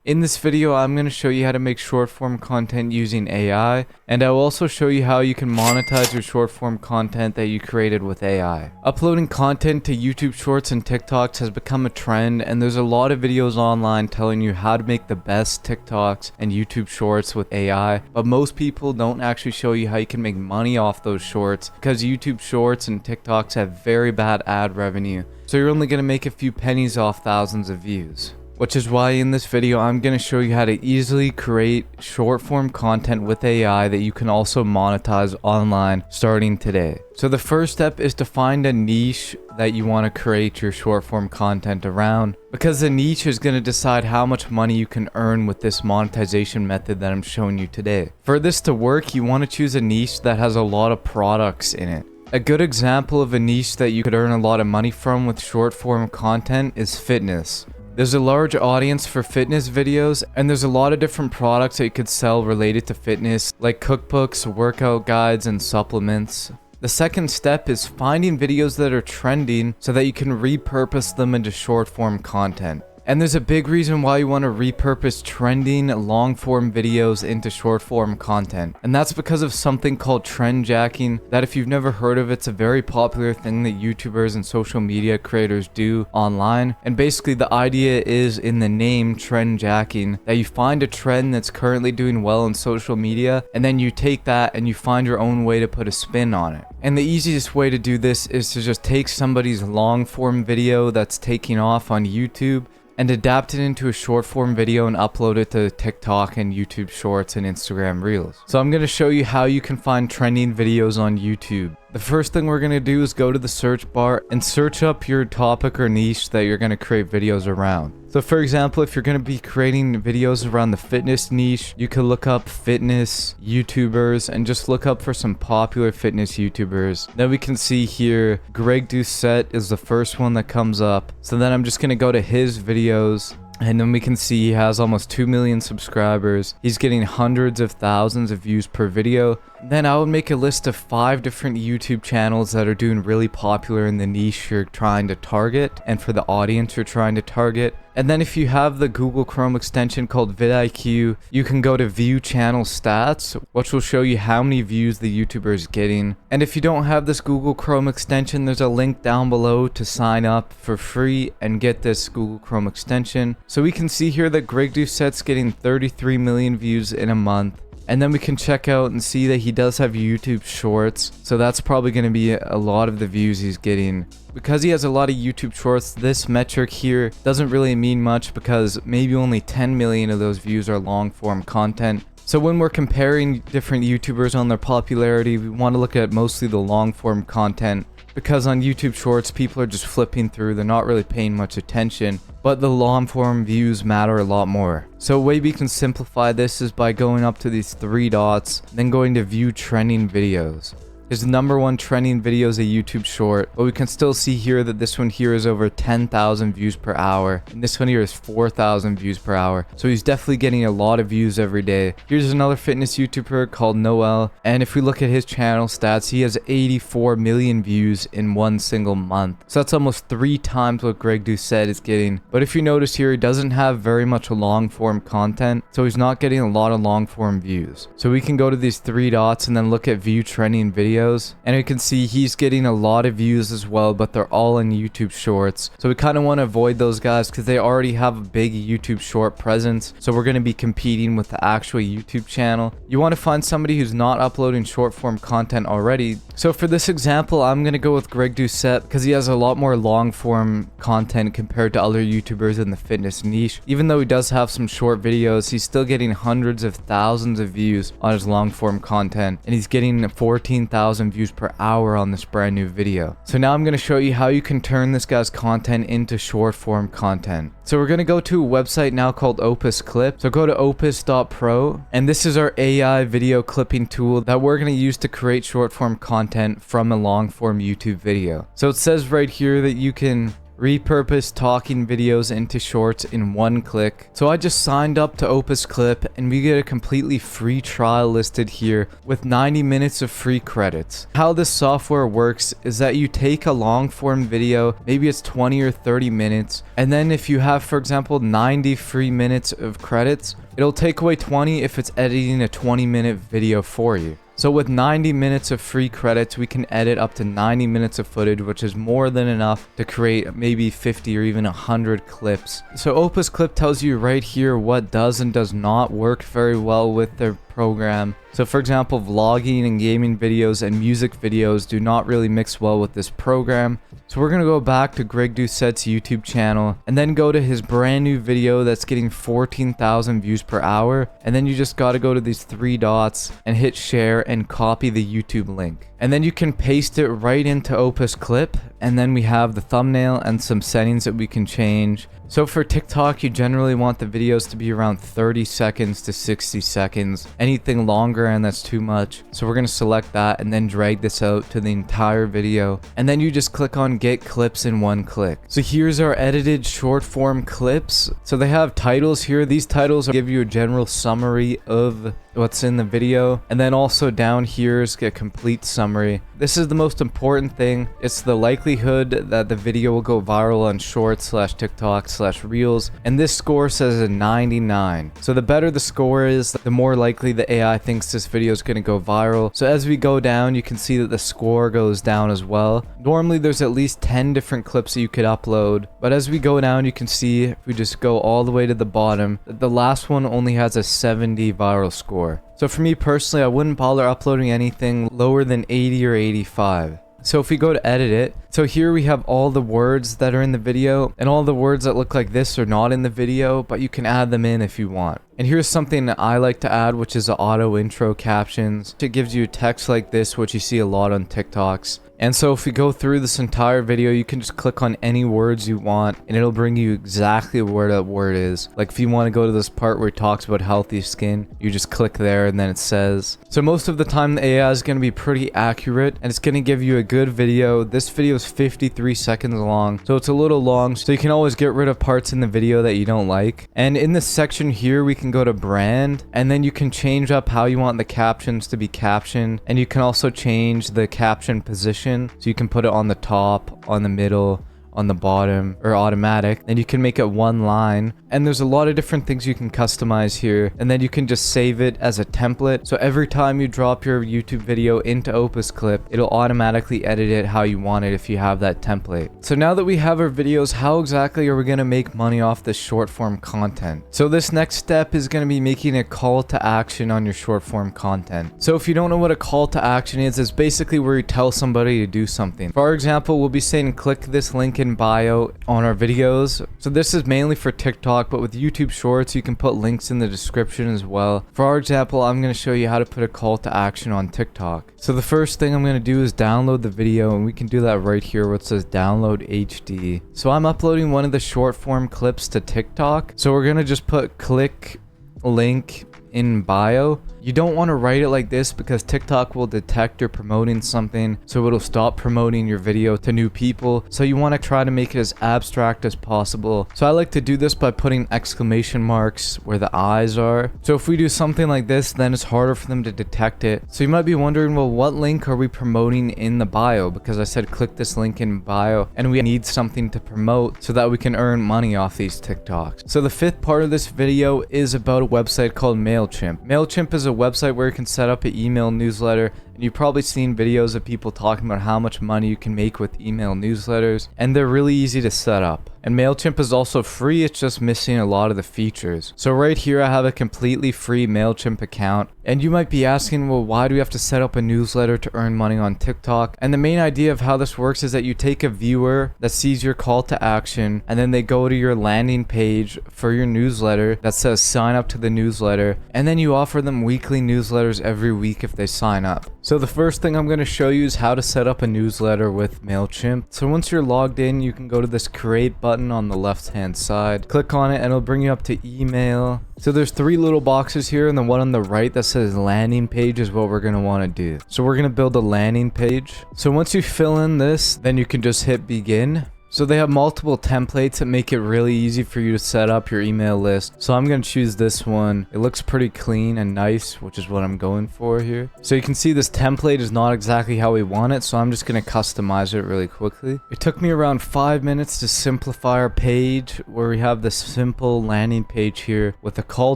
In this video, I'm going to show you how to make short form content using AI, and I will also show you how you can monetize your short form content that you created with AI. Uploading content to YouTube Shorts and TikToks has become a trend, and there's a lot of videos online telling you how to make the best TikToks and YouTube Shorts with AI, but most people don't actually show you how you can make money off those shorts because YouTube Shorts and TikToks have very bad ad revenue, so you're only going to make a few pennies off thousands of views. Which is why in this video, I'm going to show you how to easily create short form content with AI that you can also monetize online starting today. So the first step is to find a niche that you want to create your short form content around, because the niche is going to decide how much money you can earn with this monetization method that I'm showing you today. For this to work, you want to choose a niche that has a lot of products in it. A good example of a niche that you could earn a lot of money from with short form content is fitness. There's a large audience for fitness videos, and there's a lot of different products that you could sell related to fitness, like cookbooks, workout guides, and supplements. The second step is finding videos that are trending so that you can repurpose them into short form content. And there's a big reason why you want to repurpose trending long form videos into short form content. And that's because of something called trend jacking, that if you've never heard of, it's a very popular thing that YouTubers and social media creators do online. And basically the idea is in the name trend jacking, that you find a trend that's currently doing well in social media, and then you take that and you find your own way to put a spin on it. And the easiest way to do this is to just take somebody's long form video that's taking off on YouTube and adapt it into a short form video and upload it to TikTok and YouTube Shorts and Instagram Reels. So I'm going to show you how you can find trending videos on YouTube. The first thing we're going to do is go to the search bar and search up your topic or niche that you're going to create videos around. So for example, if you're going to be creating videos around the fitness niche, you could look up fitness YouTubers and just look up for some popular fitness YouTubers. Then we can see here, Greg Doucette is the first one that comes up. So then I'm just going to go to his videos. And then we can see he has almost 2 million subscribers. He's getting hundreds of thousands of views per video. Then I would make a list of 5 different YouTube channels that are doing really popular in the niche you're trying to target and for the audience you're trying to target. And then if you have the Google Chrome extension called vidIQ, you can go to view channel stats, which will show you how many views the YouTuber is getting. And if you don't have this Google Chrome extension, there's a link down below to sign up for free and get this Google Chrome extension. So we can see here that Greg Doucette's getting 33 million views in a month. And then we can check out and see that he does have YouTube Shorts, so that's probably going to be a lot of the views he's getting. Because he has a lot of YouTube Shorts, this metric here doesn't really mean much because maybe only 10 million of those views are long form content. So when we're comparing different YouTubers on their popularity, we want to look at mostly the long form content. Because on YouTube Shorts, people are just flipping through, they're not really paying much attention, but the long form views matter a lot more. So a way we can simplify this is by going up to these 3 dots, then going to view trending videos. His number one trending video is a YouTube short, but we can still see here that this one here is over 10,000 views per hour, and this one here is 4,000 views per hour. So he's definitely getting a lot of views every day. Here's another fitness YouTuber called Noel, and if we look at his channel stats, he has 84 million views in one single month. So that's almost 3 times what Greg Doucette is getting. But if you notice here, he doesn't have very much long form content, so he's not getting a lot of long form views. So we can go to these 3 dots and then look at view trending videos. And you can see he's getting a lot of views as well, but they're all in YouTube Shorts. So we kind of want to avoid those guys because they already have a big YouTube Short presence. So we're going to be competing with the actual YouTube channel. You want to find somebody who's not uploading short form content already. So for this example, I'm going to go with Greg Doucette because he has a lot more long form content compared to other YouTubers in the fitness niche. Even though he does have some short videos, he's still getting hundreds of thousands of views on his long form content. And he's getting 14,000 views per hour on this brand new video. So now I'm going to show you how you can turn this guy's content into short form content. So we're going to go to a website now called Opus Clip. So go to opus.pro, and this is our AI video clipping tool that we're going to use to create short form content from a long form YouTube video. So it says right here that you can repurpose talking videos into shorts in one click. So I just signed up to Opus Clip and we get a completely free trial listed here with 90 minutes of free credits. How this software works is that you take a long form video, maybe it's 20 or 30 minutes, and then if you have, for example, 90 free minutes of credits, it'll take away 20 if it's editing a 20-minute video for you. So with 90 minutes of free credits, we can edit up to 90 minutes of footage, which is more than enough to create maybe 50 or even 100 clips. So Opus Clip tells you right here what does and does not work very well with their program. So for example, vlogging and gaming videos and music videos do not really mix well with this program. So we're going to go back to Greg Doucette's YouTube channel and then go to his brand new video that's getting 14,000 views per hour. And then you just got to go to these three dots and hit share and copy the YouTube link. And then you can paste it right into Opus Clip. And then we have the thumbnail and some settings that we can change. So for TikTok, you generally want the videos to be around 30 seconds to 60 seconds. Anything longer and that's too much. So we're going to select that and then drag this out to the entire video. And then you just click on get clips in one click. So here's our edited short form clips. So they have titles here. These titles give you a general summary of what's in the video, and then also down here is a complete summary. This is the most important thing. It's the likelihood that the video will go viral on Shorts / TikTok / Reels, and this score says a 99. So the better the score is, the more likely the AI thinks this video is going to go viral. So as we go down, you can see that the score goes down as well. Normally there's at least 10 different clips that you could upload, but as we go down, you can see if we just go all the way to the bottom, the last one only has a 70 viral score. So for me personally, I wouldn't bother uploading anything lower than 80 or 85. So if we go to edit it, so here we have all the words that are in the video, and all the words that look like this are not in the video, but you can add them in if you want. And here's something that I like to add, which is the auto intro captions. It gives you text like this, which you see a lot on TikToks. And so if we go through this entire video, you can just click on any words you want and it'll bring you exactly where that word is. Like if you want to go to this part where it talks about healthy skin, you just click there and then it says. So most of the time the AI is going to be pretty accurate and it's going to give you a good video. This video is 53 seconds long, so it's a little long, so you can always get rid of parts in the video that you don't like. And in this section here, we can go to brand and then you can change up how you want the captions to be captioned, and you can also change the caption position. So you can put it on the top, on the middle, on the bottom, or automatic, and you can make it one line. And there's a lot of different things you can customize here, and then you can just save it as a template. So every time you drop your YouTube video into Opus Clip, it'll automatically edit it how you want it if you have that template. So now that we have our videos, how exactly are we going to make money off this short form content? So this next step is going to be making a call to action on your short form content. So if you don't know what a call to action is, it's basically where you tell somebody to do something. For example, we'll be saying click this link in bio on our videos. So this is mainly for TikTok, but with YouTube Shorts, you can put links in the description as well. For our example, I'm going to show you how to put a call to action on TikTok. So the first thing I'm going to do is download the video, and we can do that right here where it says download HD. So I'm uploading one of the short form clips to TikTok. So we're going to just put click link in bio. You don't want to write it like this because TikTok will detect you're promoting something, so it'll stop promoting your video to new people. So you want to try to make it as abstract as possible. So I like to do this by putting exclamation marks where the eyes are. So if we do something like this, then it's harder for them to detect it. So you might be wondering, well, what link are we promoting in the bio? Because I said click this link in bio, and we need something to promote so that we can earn money off these TikToks. So the fifth part of this video is about a website called MailChimp. MailChimp is a website where you can set up an email newsletter, and you've probably seen videos of people talking about how much money you can make with email newsletters, and they're really easy to set up. And MailChimp is also free, it's just missing a lot of the features. So right here I have a completely free MailChimp account, and you might be asking, well, why do we have to set up a newsletter to earn money on TikTok? And the main idea of how this works is that you take a viewer that sees your call to action, and then they go to your landing page for your newsletter that says sign up to the newsletter, and then you offer them weekly newsletters every week if they sign up. So the first thing I'm going to show you is how to set up a newsletter with MailChimp. So once you're logged in, you can go to this create button on the left hand side, click on it, and it'll bring you up to email. So there's three little boxes here, and the one on the right that says landing page is what we're going to want to do. So we're going to build a landing page. So once you fill in this, then you can just hit begin. So they have multiple templates that make it really easy for you to set up your email list. So I'm going to choose this one. It looks pretty clean and nice, which is what I'm going for here. So you can see this template is not exactly how we want it, so I'm just going to customize it really quickly. It took me around 5 minutes to simplify our page, where we have this simple landing page here with a call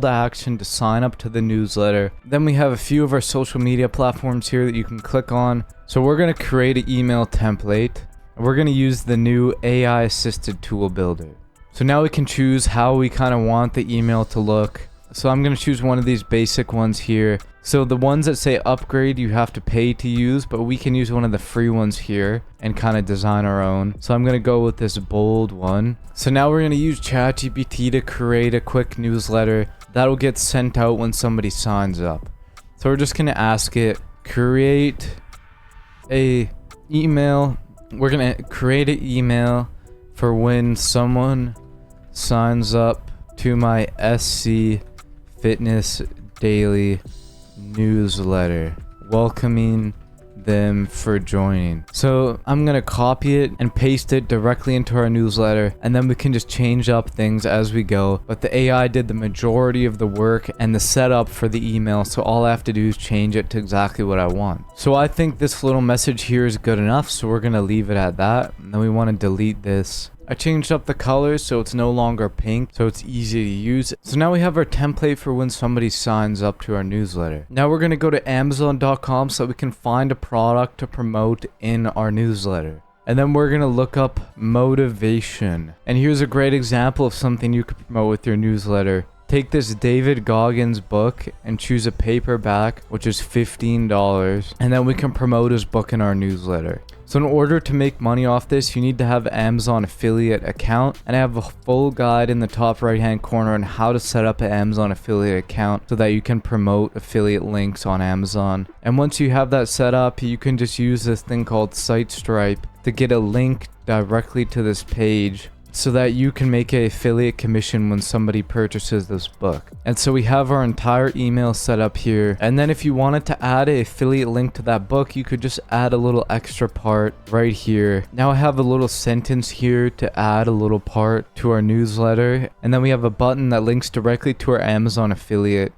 to action to sign up to the newsletter. Then we have a few of our social media platforms here that you can click on. So we're going to create an email template. We're going to use the new AI assisted tool builder. So now we can choose how we kind of want the email to look. So I'm going to choose one of these basic ones here. So the ones that say upgrade, you have to pay to use, but we can use one of the free ones here and kind of design our own. So I'm going to go with this bold one. So now we're going to use ChatGPT to create a quick newsletter that'll get sent out when somebody signs up. So we're just going to ask it, create a email. We're going to create an email for when someone signs up to my SC Fitness Daily newsletter, welcoming them for joining. So I'm gonna copy it and paste it directly into our newsletter, and then we can just change up things as we go. But the AI did the majority of the work and the setup for the email, so all I have to do is change it to exactly what I want. So I think this little message here is good enough, so we're gonna leave it at that. And then we want to delete this. I changed up the colors so it's no longer pink, so it's easy to use. So now we have our template for when somebody signs up to our newsletter. Now we're going to go to Amazon.com so we can find a product to promote in our newsletter. And then we're going to look up motivation. And here's a great example of something you could promote with your newsletter. Take this David Goggins book and choose a paperback, which is $15, and then we can promote his book in our newsletter. So in order to make money off this, you need to have an Amazon affiliate account, and I have a full guide in the top right hand corner on how to set up an Amazon affiliate account so that you can promote affiliate links on Amazon. And once you have that set up, you can just use this thing called SiteStripe to get a link directly to this page, so that you can make an affiliate commission when somebody purchases this book. And so we have our entire email set up here. And then if you wanted to add an affiliate link to that book, you could just add a little extra part right here. Now I have a little sentence here to add a little part to our newsletter. And then we have a button that links directly to our Amazon affiliate.